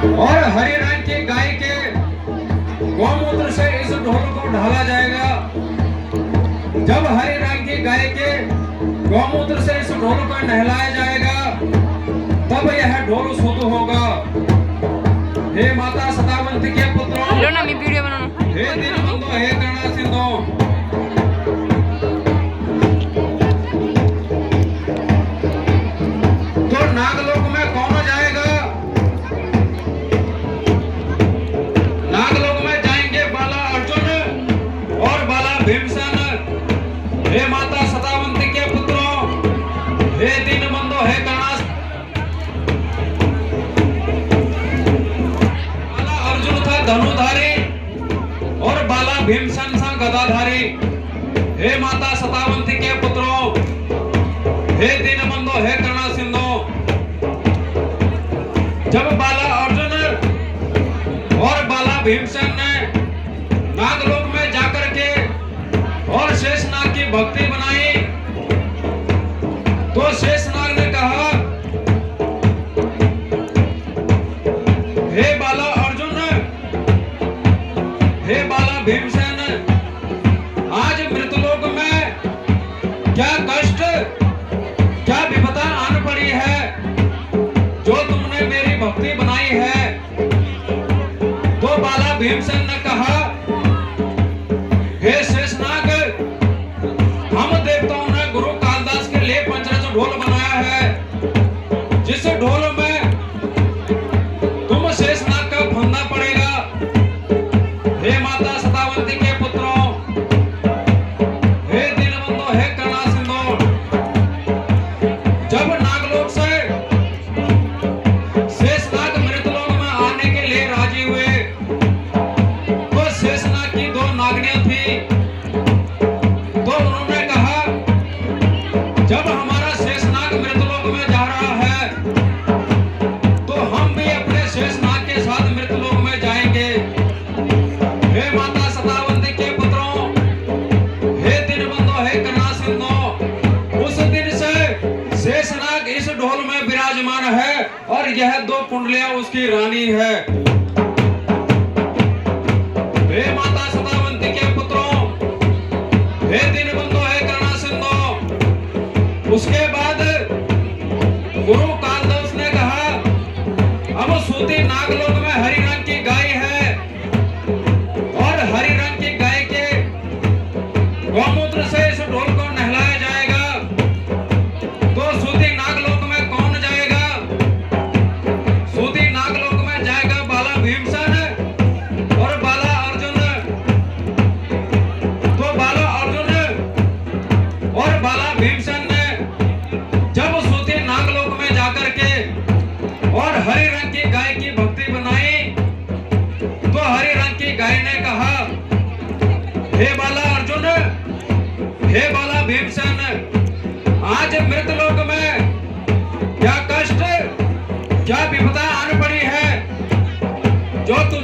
और हरे रंग की गाय के गौमूत्र से इस ढोल को ढाला जाएगा। जब हरे रंग की गाय के गौमूत्र से इस ढोल को नहलाया जाएगा तब यह ढोल शुद्ध होगा। हे माता सदावंती के पुत्रों, हे दीनबंधो, हे करुणा सिंधु, तो नागलोक में कौन जाएगा? नागलोक में जाएंगे बाला अर्जुन और बाला भीमसेन। हे माता सदावंती के पुत्रों, हे दीनबंधो, हे करुणा, बाला अर्जुन था धनुधारी और बाला भीमसेन था गदाधारी। हे माता सदावंती के पुत्रों, हे दीनबंधो, हे करुणा सिंधु, जब बाला अर्जुन और बाला भीमसेन ने नागलोक में जाकर के और शेषनाग की भक्ति बनाई तो शेषनाग ने कहा, हे बाला अर्जुन, हे बाला भीमसेन, आज मृतलोक में क्या कष्ट, क्या विपदा आन पड़ी है जो तुमने मेरी भक्ति बनाई है। तो बाला भीमसेन ने कहा, हे शेषनाग, हम देवताओं ने गुरु कालिदास के लिए पंचरस ढोल बनाया है, जिस ढोल में तुम शेषनाग का फंदा पड़ेगा। हे माता सदावंती के पुत्रों, हे दीनबंधो, हे करुणा सिंधु, जब नागलोक से शेषनाग मृतलोक में आने के लिए राजी हुए तो शेषनाग की दो नागनियां थी। तो उन्होंने कहा, जब हमारा शेषनाग मृतलोक में जा रहा है तो हम भी अपने शेषनाग के साथ मृतलोक में जाएंगे। हे माता सदावंती के पुत्रों, हे दीनबंधो, हे करुणा सिंधु, उस दिन से शेषनाग इस ढोल में विराजमान है और यह दो कुंडलियां उसकी रानी है। हे माता सदावंती के पुत्रों, हे दीनबंधो, हे करुणा सिंधु, उसके बाद गुरु कालिदास ने कहा, अब सूती नागलोक में हरि रंग की गाय है और हरि रंग की गाय के गौमूत्र से इस ढोल को नहलाया जाएगा। तो सूती नागलोक में कौन जाएगा? सूती नागलोक में जाएगा बाला भीमसेन और बाला अर्जुन। तो बाला अर्जुन और बाला भीमसेन ने जब सूती नागलोक में जाकर के और हरे रंग की गाय की भक्ति बनाई तो हरे रंग की गाय ने कहा, हे बाला अर्जुन, हे बाला भीमसेन, आज मृतलोक में क्या कष्ट, क्या विपदा आन पड़ी है जो तुम